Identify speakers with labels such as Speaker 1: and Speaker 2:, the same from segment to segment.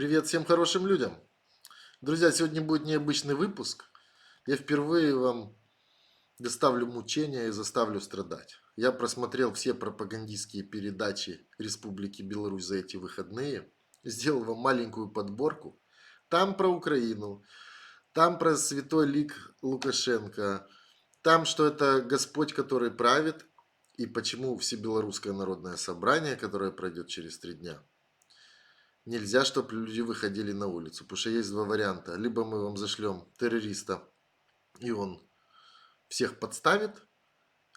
Speaker 1: Привет всем хорошим людям. Друзья, сегодня будет необычный выпуск. Я впервые вам доставлю мучения и заставлю страдать. Я просмотрел все пропагандистские передачи Республики Беларусь за эти выходные. Сделал вам маленькую подборку. Там про Украину, там про святой лик Лукашенко, там, что это Господь, который правит, и почему Всебелорусское народное собрание, которое пройдет через 3 дня, нельзя, чтобы люди выходили на улицу. Потому что есть два варианта. Либо мы вам зашлем террориста, и он всех подставит.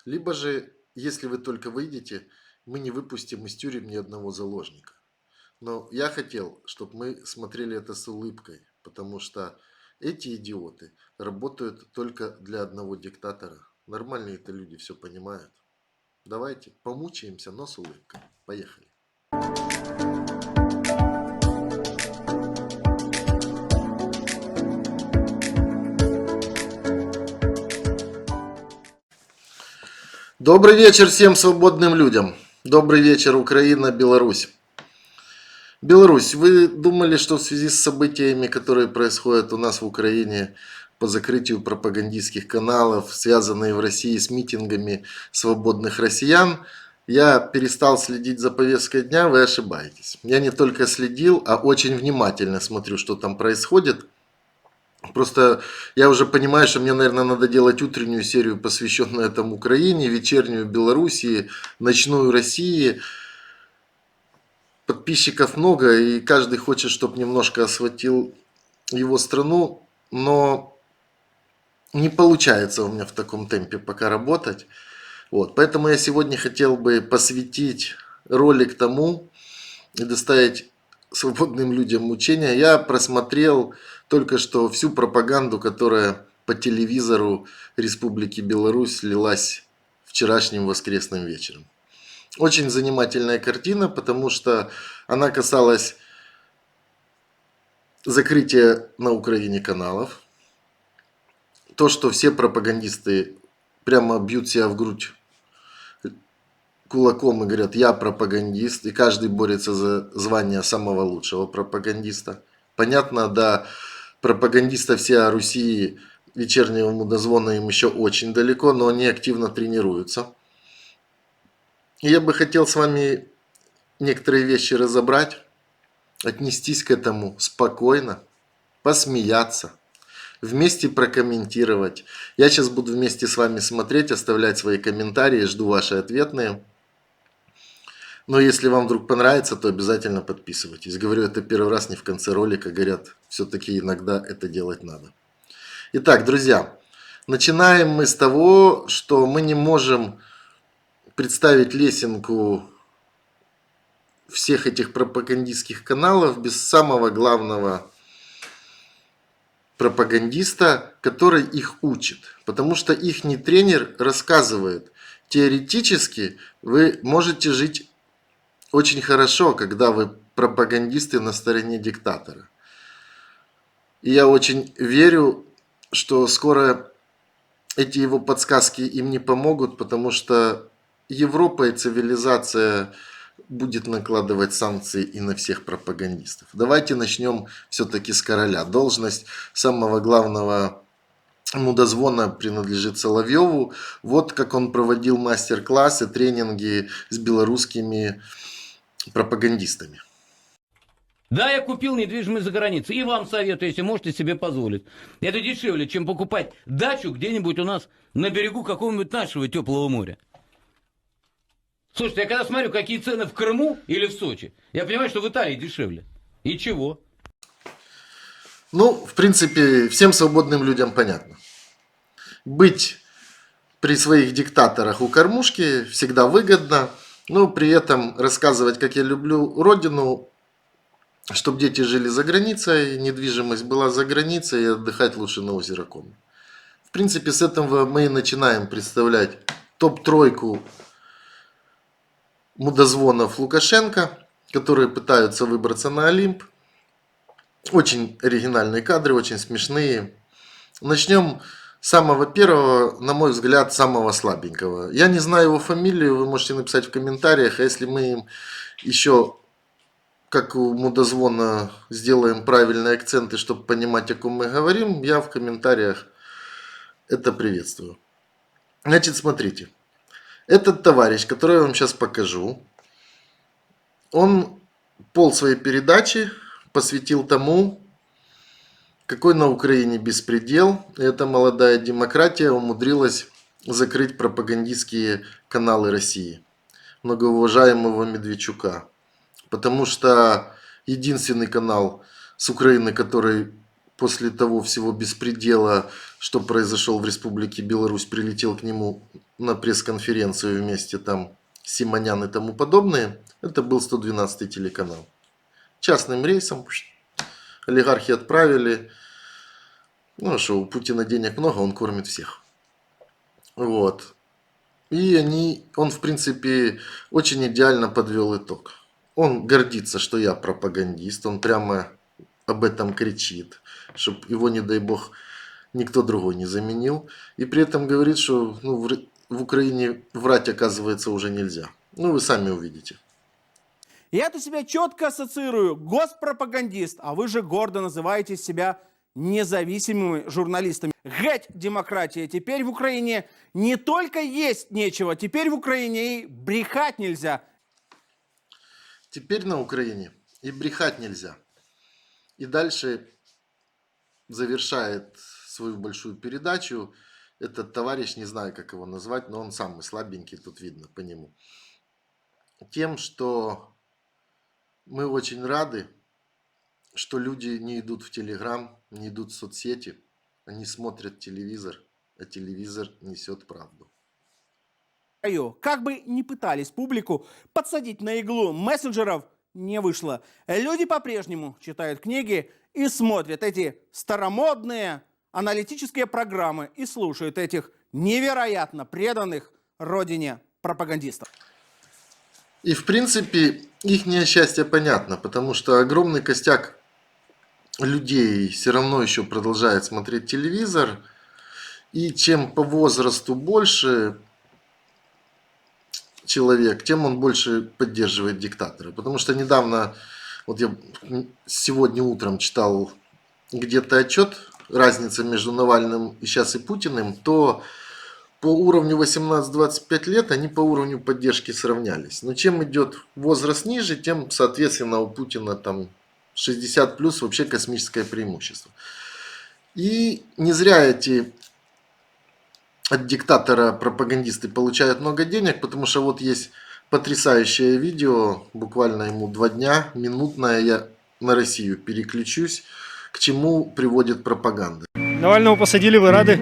Speaker 1: Либо же, если вы только выйдете, мы не выпустим из тюрем ни одного заложника. Но я хотел, чтобы мы смотрели это с улыбкой. Потому что эти идиоты работают только для одного диктатора. Нормальные это люди все понимают. Давайте помучаемся, но с улыбкой. Поехали. Добрый вечер всем свободным людям. Добрый вечер, Украина, Беларусь. Беларусь, вы думали, что в связи с событиями, которые происходят у нас в Украине по закрытию пропагандистских каналов, связанные в России с митингами свободных россиян, я перестал следить за повесткой дня? Вы ошибаетесь. Я не только следил, а очень внимательно смотрю, что там происходит. Просто я уже понимаю, что мне, наверное, надо делать утреннюю серию, посвященную этому Украине, вечернюю Белоруссии, ночную России. Подписчиков много, и каждый хочет, чтобы немножко осветил его страну, но не получается у меня в таком темпе пока работать. Вот, поэтому я сегодня хотел бы посвятить ролик тому и доставить свободным людям мучения. Я просмотрел только что всю пропаганду, которая по телевизору Республики Беларусь лилась вчерашним воскресным вечером. Очень занимательная картина, потому что она касалась закрытия на Украине каналов. То, что все пропагандисты прямо бьют себя в грудь кулаком и говорят: я пропагандист, и каждый борется за звание самого лучшего пропагандиста. Понятно, до пропагандиста всей Руси вечернего мудозвона им еще очень далеко, но они активно тренируются. И я бы хотел с вами некоторые вещи разобрать, отнестись к этому спокойно, посмеяться, вместе прокомментировать. Я сейчас буду вместе с вами смотреть, оставлять свои комментарии, жду ваши ответные. Но если вам вдруг понравится, то обязательно подписывайтесь. Говорю это первый раз, не в конце ролика, говорят, все-таки иногда это делать надо. Итак, друзья, начинаем мы с того, что мы не можем представить лесенку всех этих пропагандистских каналов без самого главного пропагандиста, который их учит. Потому что ихний тренер рассказывает: теоретически вы можете жить очень хорошо, когда вы пропагандисты на стороне диктатора. И я очень верю, что скоро эти его подсказки им не помогут, потому что Европа и цивилизация будет накладывать санкции и на всех пропагандистов. Давайте начнем все-таки с короля. Должность самого главного мудозвона принадлежит Соловьеву. Вот как он проводил мастер-классы, тренинги с белорусскими пропагандистами.
Speaker 2: Да, я купил недвижимость за границей. И вам советую, если можете себе позволить. Это дешевле, чем покупать дачу где-нибудь у нас на берегу какого-нибудь нашего теплого моря. Слушайте, я когда смотрю, какие цены в Крыму или в Сочи, я понимаю, что в Италии дешевле. И чего?
Speaker 1: Ну, в принципе, всем свободным людям понятно. Быть при своих диктаторах у кормушки всегда выгодно, но при этом рассказывать, как я люблю родину, чтобы дети жили за границей, недвижимость была за границей, и отдыхать лучше на озеро Коми. В принципе, с этого мы и начинаем представлять топ-тройку мудозвонов Лукашенко, которые пытаются выбраться на Олимп. Очень оригинальные кадры, очень смешные. Начнем с самого первого, на мой взгляд, самого слабенького. Я не знаю его фамилию, вы можете написать в комментариях, а если мы им еще как у мудозвона, сделаем правильные акценты, чтобы понимать, о ком мы говорим, я в комментариях это приветствую. Значит, смотрите. Этот товарищ, который я вам сейчас покажу, он пол своей передачи посвятил тому, какой на Украине беспредел. И эта молодая демократия умудрилась закрыть пропагандистские каналы России, многоуважаемого Медведчука. Потому что единственный канал с Украины, который после того всего беспредела, что произошел в Республике Беларусь, прилетел к нему на пресс-конференцию вместе там Симонян и тому подобное, это был 112 телеканал. Частным рейсом олигархи отправили. Ну что, у Путина денег много, он кормит всех. Вот. И он, в принципе, очень идеально подвел итог. Он гордится, что я пропагандист, он прямо об этом кричит, чтобы его, не дай бог, никто другой не заменил. И при этом говорит, что в Украине врать, оказывается, уже нельзя. Ну, вы сами увидите.
Speaker 3: Я-то себя четко ассоциирую, госпропагандист, а вы же гордо называете себя независимыми журналистами. Геть демократия, теперь в Украине не только есть нечего, теперь в Украине и брехать нельзя.
Speaker 1: Теперь на Украине и брехать нельзя. И дальше завершает свою большую передачу этот товарищ, не знаю, как его назвать, но он самый слабенький, тут видно по нему. Тем, что мы очень рады, что люди не идут в Телеграм, не идут в соцсети, они смотрят телевизор, а телевизор несет правду.
Speaker 3: Как бы ни пытались публику подсадить на иглу мессенджеров, не вышло. Люди по-прежнему читают книги и смотрят эти старомодные аналитические программы и слушают этих невероятно преданных родине пропагандистов.
Speaker 1: И в принципе их несчастье понятно, потому что огромный костяк людей все равно еще продолжает смотреть телевизор. И чем по возрасту больше человек, тем он больше поддерживает диктатора. Потому что недавно, вот я сегодня утром читал где-то отчет, разница между Навальным и сейчас и Путиным, то по уровню 18-25 лет они по уровню поддержки сравнялись. Но чем идет возраст ниже, тем, соответственно, у Путина там 60 плюс вообще космическое преимущество. И не зря эти от диктатора пропагандисты получают много денег, потому что вот есть потрясающее видео, буквально ему 2 дня, минутное, я на Россию переключусь, к чему приводит пропаганда.
Speaker 4: Навального посадили, вы рады?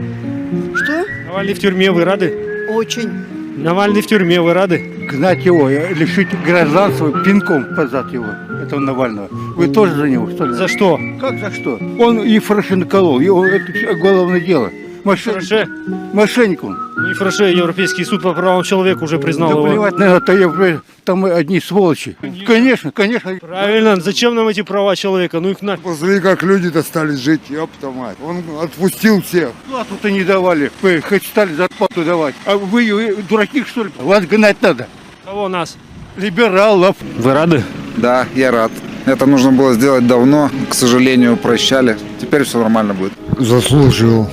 Speaker 5: Что?
Speaker 4: Навальный в тюрьме, вы рады?
Speaker 5: Очень.
Speaker 4: Навальный в тюрьме, вы рады?
Speaker 6: Гнать его, лишить гражданства, пинком позвать его, этого Навального. Вы тоже за него, что ли?
Speaker 4: За что?
Speaker 6: Как за что? Он и Фреше наколол, его это уголовное дело.
Speaker 4: Фреше?
Speaker 6: Мошенник он.
Speaker 4: Ну и Фреше, Европейский суд по правам человека уже признал
Speaker 6: Да
Speaker 4: его.
Speaker 6: плевать на это, там одни сволочи. Конечно, конечно.
Speaker 4: Правильно, зачем нам эти права человека? Ну их нафиг.
Speaker 7: Посмотри, как люди-то стали жить, ёпта мать. Он отпустил всех.
Speaker 6: Зарплату-то не давали, вы хоть стали зарплату давать. А вы дураки, что ли? Вас гнать надо.
Speaker 4: Кого нас?
Speaker 6: Либералов.
Speaker 4: Вы рады?
Speaker 7: Да, я рад. Это нужно было сделать давно. К сожалению, прощали. Теперь все нормально будет.
Speaker 8: Заслужил.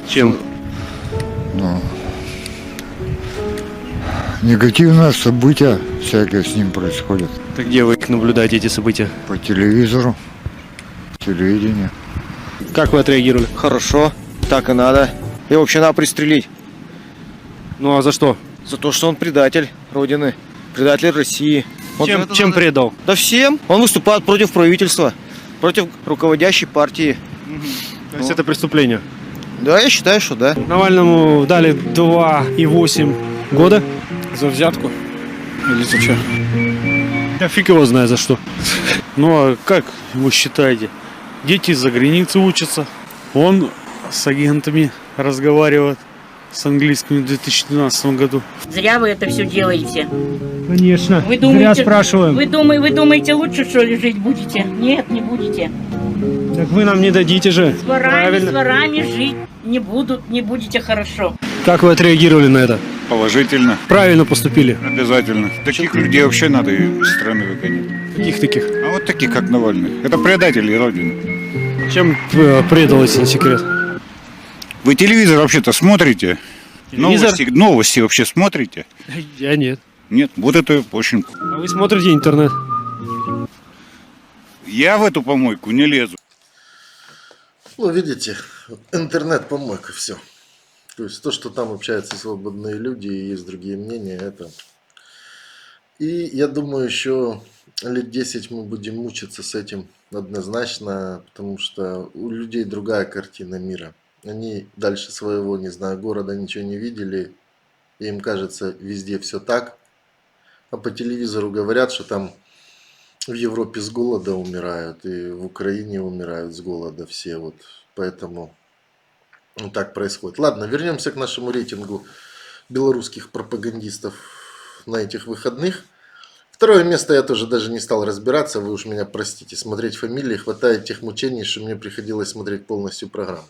Speaker 4: Чем?
Speaker 8: Ну, негативные события всякие с ним происходят.
Speaker 4: Так где вы их наблюдаете, эти события?
Speaker 8: По телевизору, телевидению.
Speaker 4: Как вы отреагировали?
Speaker 9: Хорошо, так и надо. Его вообще надо пристрелить.
Speaker 4: Ну а за что?
Speaker 9: За то, что он предатель Родины, предатель России. Он
Speaker 4: Чем предал?
Speaker 9: Да всем. Он выступает против правительства, против руководящей партии.
Speaker 4: То есть это преступление?
Speaker 9: Да, я считаю, что да.
Speaker 4: Навальному дали 2,8 года за взятку. Или за что? Да фиг его знает за что. Ну а как вы считаете? Дети из-за границы учатся. Он с агентами разговаривает с английскими в 2012 году.
Speaker 10: Зря вы это все делаете.
Speaker 4: Конечно.
Speaker 10: Вы думаете,
Speaker 4: зря спрашиваем.
Speaker 10: Вы думаете, лучше, что ли, жить будете? Нет, не будете.
Speaker 4: Так вы нам не дадите же.
Speaker 10: С ворами жить не будете хорошо.
Speaker 4: Как вы отреагировали на это?
Speaker 6: Положительно.
Speaker 4: Правильно поступили.
Speaker 6: Обязательно. Таких людей вообще надо из страны выгонять.
Speaker 4: Каких таких?
Speaker 6: А вот таких, как Навальный. Это предатели Родины.
Speaker 4: Чем предал, если не секрет?
Speaker 6: Вы телевизор вообще-то смотрите?
Speaker 4: Телевизор?
Speaker 6: Новости вообще смотрите?
Speaker 4: Я нет.
Speaker 6: Нет, вот это очень...
Speaker 4: А вы смотрите интернет?
Speaker 6: Я в эту помойку не лезу.
Speaker 1: Ну, видите, интернет-помойка, все. То есть то, что там общаются свободные люди и есть другие мнения, это... И я думаю, еще лет 10 мы будем мучиться с этим однозначно, потому что у людей другая картина мира. Они дальше своего, не знаю, города ничего не видели, и им кажется, везде все так. А по телевизору говорят, что там в Европе с голода умирают, и в Украине умирают с голода все. Вот поэтому вот так происходит. Ладно, вернемся к нашему рейтингу белорусских пропагандистов на этих выходных. Второе место я тоже даже не стал разбираться, вы уж меня простите, смотреть фамилии, хватает тех мучений, что мне приходилось смотреть полностью программу.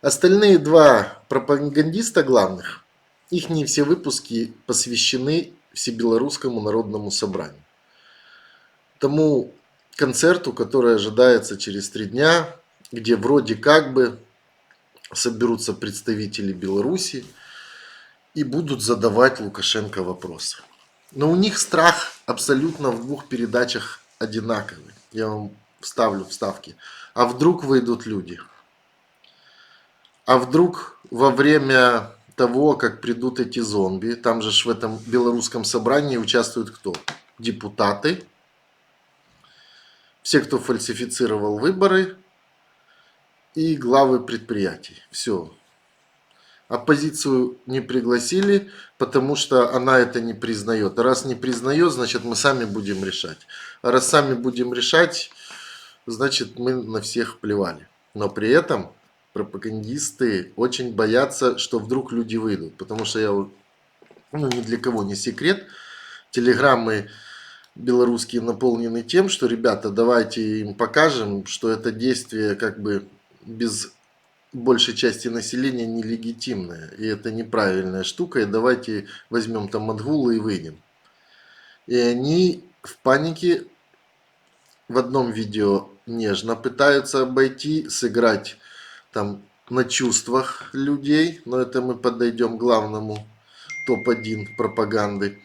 Speaker 1: Остальные два пропагандиста главных, их не все выпуски посвящены Всебелорусскому народному собранию. Тому концерту, который ожидается через 3 дня, где вроде как бы соберутся представители Беларуси и будут задавать Лукашенко вопросы. Но у них страх абсолютно в двух передачах одинаковый. Я вам вставлю вставки. А вдруг выйдут люди? А вдруг во время того, как придут эти зомби, там же в этом белорусском собрании участвуют кто? Депутаты, все, кто фальсифицировал выборы, и главы предприятий. Все. Оппозицию не пригласили, потому что она это не признает. А раз не признает, значит мы сами будем решать. А раз сами будем решать, значит мы на всех плевали. Но при этом пропагандисты очень боятся, что вдруг люди выйдут. Потому что ни для кого не секрет, телеграммы белорусские наполнены тем, что, ребята, давайте им покажем, что это действие как бы без большей части населения нелегитимное. И это неправильная штука. И давайте возьмем там отгулы и выйдем. И они в панике в одном видео нежно пытаются обойти, сыграть там на чувствах людей. Но это мы подойдем к главному топ-1 пропаганды.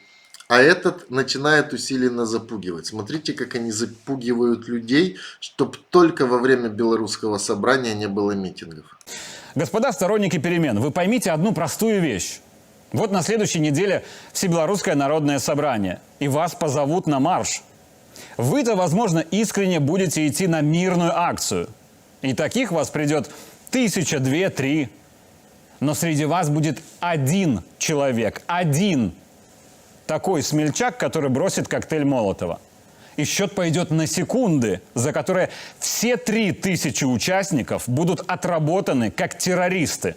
Speaker 1: А этот начинает усиленно запугивать. Смотрите, как они запугивают людей, чтобы только во время белорусского собрания не было митингов.
Speaker 5: Господа сторонники перемен, вы поймите одну простую вещь. Вот на следующей неделе Всебелорусское народное собрание, и вас позовут на марш. Вы-то, возможно, искренне будете идти на мирную акцию. И таких вас придет 1000, 2, 3. Но среди вас будет один человек, один такой смельчак, который бросит коктейль Молотова. И счет пойдет на секунды, за которые все 3000 участников будут отработаны как террористы.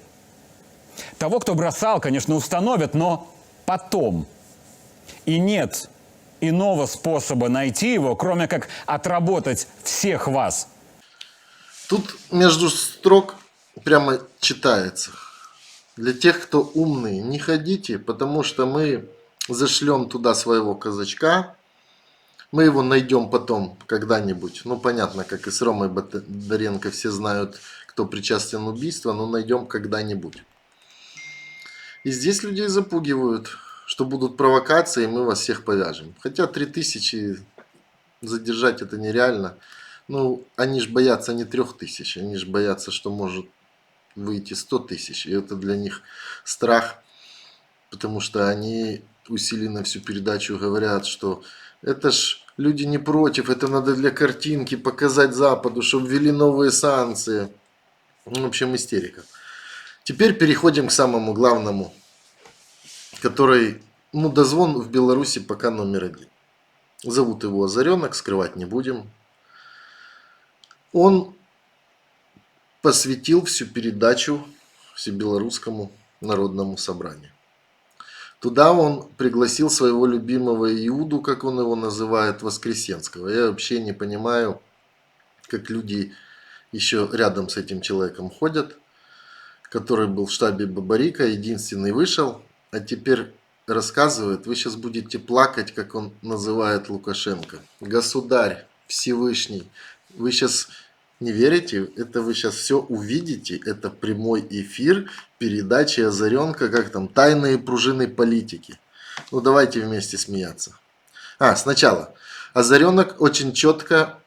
Speaker 5: Того, кто бросал, конечно, установят, но потом. И нет иного способа найти его, кроме как отработать всех вас.
Speaker 1: Тут между строк прямо читается. Для тех, кто умный, не ходите, потому что мы зашлем туда своего казачка. Мы его найдем потом когда-нибудь. Ну, понятно, как и с Ромой Бондаренко все знают, кто причастен к убийству, но найдем когда-нибудь. И здесь людей запугивают, что будут провокации, и мы вас всех повяжем. Хотя 3000 задержать это нереально. Ну, они же боятся не 3000, они же боятся, что может выйти 100 000. И это для них страх, потому что они усиленно всю передачу говорят, что это ж люди не против, это надо для картинки показать Западу, чтобы ввели новые санкции. В общем, истерика. Теперь переходим к самому главному, который, ну, дозвон в Беларуси пока номер 1. Зовут его Озаренок, скрывать не будем. Он посвятил всю передачу Всебелорусскому народному собранию. Туда он пригласил своего любимого Иуду, как он его называет, Воскресенского. Я вообще не понимаю, как люди еще рядом с этим человеком ходят. который был в штабе Бабарика, единственный вышел, а теперь рассказывает, вы сейчас будете плакать, как он называет Лукашенко. Государь Всевышний, вы сейчас не верите, это вы сейчас все увидите, это прямой эфир передачи Озаренка, как там, тайные пружины политики. Ну давайте вместе смеяться. Сначала. Озаренок очень четко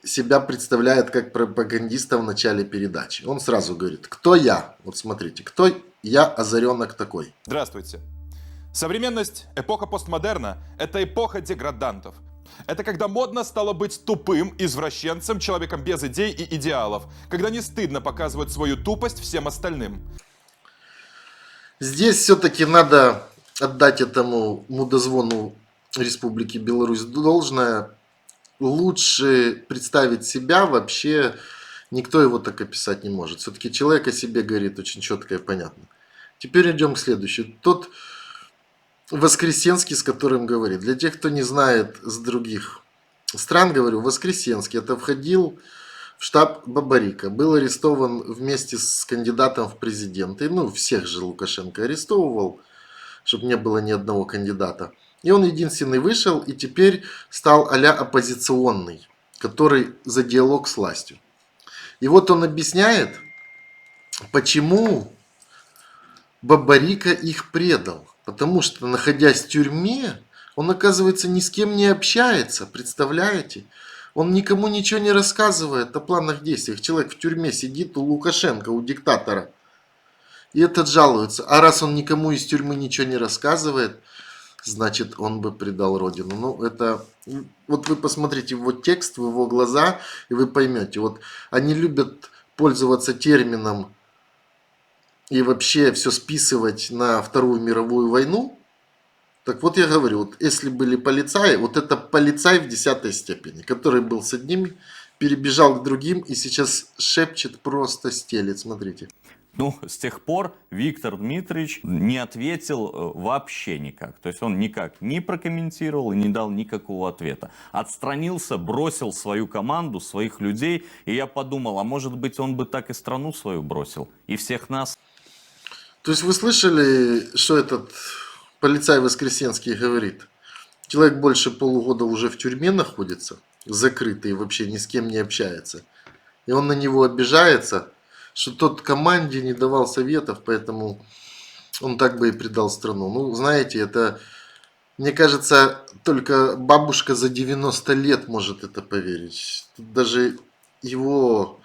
Speaker 1: себя представляет как пропагандиста в начале передачи. Он сразу говорит, кто я? Вот смотрите, кто я, Озаренок такой?
Speaker 11: Здравствуйте. Современность, эпоха постмодерна – это эпоха деградантов. Это когда модно стало быть тупым, извращенцем, человеком без идей и идеалов. Когда не стыдно показывать свою тупость всем остальным.
Speaker 1: Здесь все-таки надо отдать этому мудозвону Республики Беларусь должное. Лучше представить себя вообще никто его так описать не может. Все-таки человек о себе говорит очень четко и понятно. Теперь идем к следующему. Тот Воскресенский, с которым говорит. Для тех, кто не знает с других стран, говорю, Воскресенский это входил в штаб Бабарика. Был арестован вместе с кандидатом в президенты. Ну, всех же Лукашенко арестовывал, чтобы не было ни одного кандидата. И он единственный вышел и теперь стал а-ля оппозиционный, который за диалог с властью. И вот он объясняет, почему Бабарика их предал. Потому что, находясь в тюрьме, он, оказывается, ни с кем не общается. Представляете? Он никому ничего не рассказывает о планах действиях. Человек в тюрьме сидит у Лукашенко, у диктатора. И этот жалуется. А раз он никому из тюрьмы ничего не рассказывает, значит, он бы предал родину. Ну, это... Вот вы посмотрите его текст, в его глаза, и вы поймете. Вот они любят пользоваться термином и вообще все списывать на Вторую мировую войну. Так вот я говорю, вот если были полицаи, вот это полицай в 10 степени, который был с одними, перебежал к другим и сейчас шепчет, просто стелет, смотрите.
Speaker 12: Ну, с тех пор Виктор Дмитриевич не ответил вообще никак. То есть он никак не прокомментировал и не дал никакого ответа. Отстранился, бросил свою команду, своих людей. И я подумал, а может быть он бы так и страну свою бросил, и всех нас.
Speaker 1: То есть вы слышали, что этот полицай Воскресенский говорит? Человек больше полугода уже в тюрьме находится, закрытый, вообще ни с кем не общается. И он на него обижается, что тот команде не давал советов, поэтому он так бы и предал страну. Ну, знаете, это, мне кажется, только бабушка за 90 лет может это поверить. Тут даже его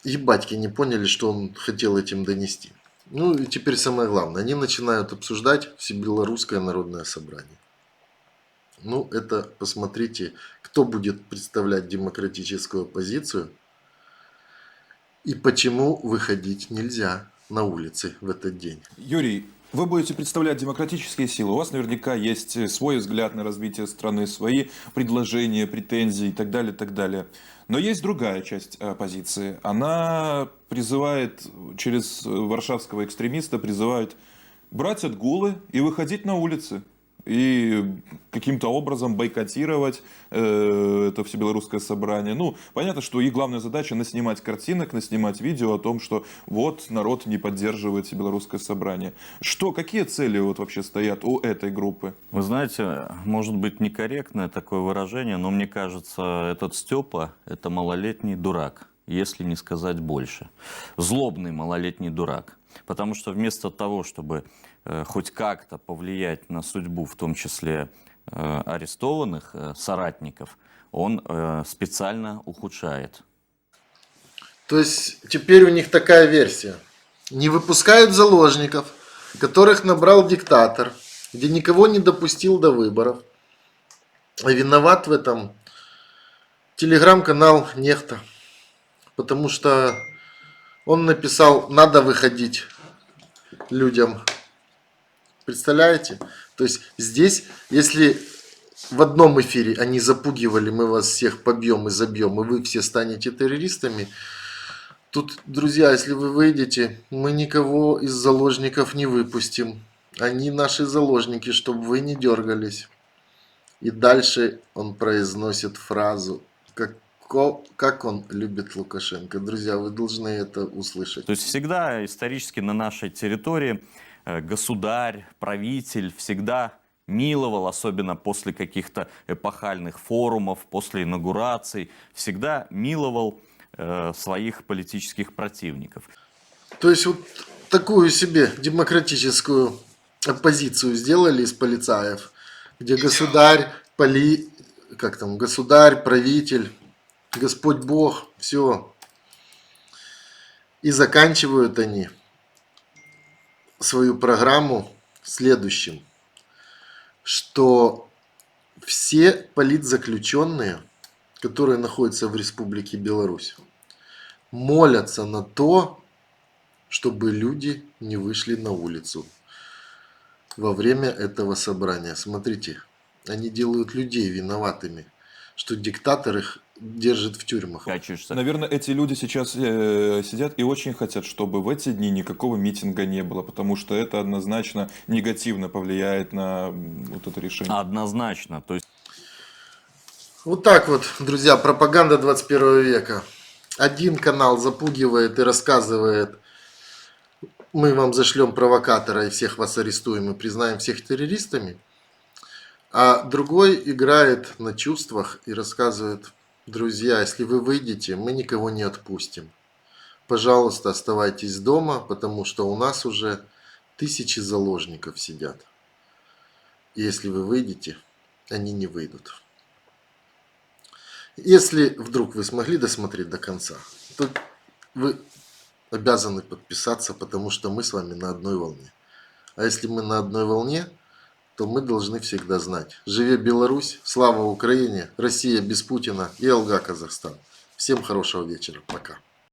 Speaker 1: и батьки не поняли, что он хотел этим донести. Ну и теперь самое главное. Они начинают обсуждать Всебелорусское народное собрание. Ну это посмотрите, кто будет представлять демократическую оппозицию. И почему выходить нельзя на улицы в этот день.
Speaker 11: Юрий, вы будете представлять демократические силы. У вас наверняка есть свой взгляд на развитие страны, свои предложения, претензии и так далее, так далее. Но есть другая часть оппозиции. Она призывает, через варшавского экстремиста, призывает брать отгулы и выходить на улицы. И каким-то образом бойкотировать это Всебелорусское собрание. Ну, понятно, что их главная задача наснимать картинок, наснимать видео о том, что вот народ не поддерживает Всебелорусское собрание. Какие цели вот вообще стоят у этой группы?
Speaker 12: Вы знаете, может быть некорректное такое выражение, но мне кажется, этот Степа – это малолетний дурак, если не сказать больше. Злобный малолетний дурак. Потому что вместо того, чтобы хоть как-то повлиять на судьбу, в том числе арестованных соратников, он специально ухудшает.
Speaker 1: То есть теперь у них такая версия. Не выпускают заложников, которых набрал диктатор, где никого не допустил до выборов. А виноват в этом телеграм-канал Нехта. Потому что он написал, надо выходить людям. Представляете? То есть здесь, если в одном эфире они запугивали, мы вас всех побьем и забьем, и вы все станете террористами, тут, друзья, если вы выйдете, мы никого из заложников не выпустим. Они наши заложники, чтобы вы не дергались. И дальше он произносит фразу, как он любит Лукашенко. Друзья, вы должны это услышать.
Speaker 12: То есть всегда исторически на нашей территории государь, правитель всегда миловал, особенно после каких-то эпохальных форумов, после инаугураций, всегда миловал своих политических противников.
Speaker 1: То есть вот такую себе демократическую оппозицию сделали из полицаев, где государь, государь, правитель, Господь Бог, все. И заканчивают они свою программу следующим, что все политзаключенные, которые находятся в Республике Беларусь, молятся на то, чтобы люди не вышли на улицу во время этого собрания. Смотрите, они делают людей виноватыми, что диктатор их держит в тюрьмах.
Speaker 11: Наверное, эти люди сейчас сидят и очень хотят, чтобы в эти дни никакого митинга не было, потому что это однозначно негативно повлияет на вот это решение.
Speaker 12: Однозначно. То есть...
Speaker 1: Вот так вот, друзья, пропаганда 21 века. Один канал запугивает и рассказывает: мы вам зашлем провокатора и всех вас арестуем и признаем всех террористами. А другой играет на чувствах и рассказывает: друзья, если вы выйдете, мы никого не отпустим. Пожалуйста, оставайтесь дома, потому что у нас уже 1000 заложников сидят. И если вы выйдете, они не выйдут. Если вдруг вы смогли досмотреть до конца, то вы обязаны подписаться, потому что мы с вами на одной волне. А если мы на одной волне, то мы должны всегда знать: живе Беларусь, слава Украине, Россия без Путина и алга Казахстан. Всем хорошего вечера. Пока.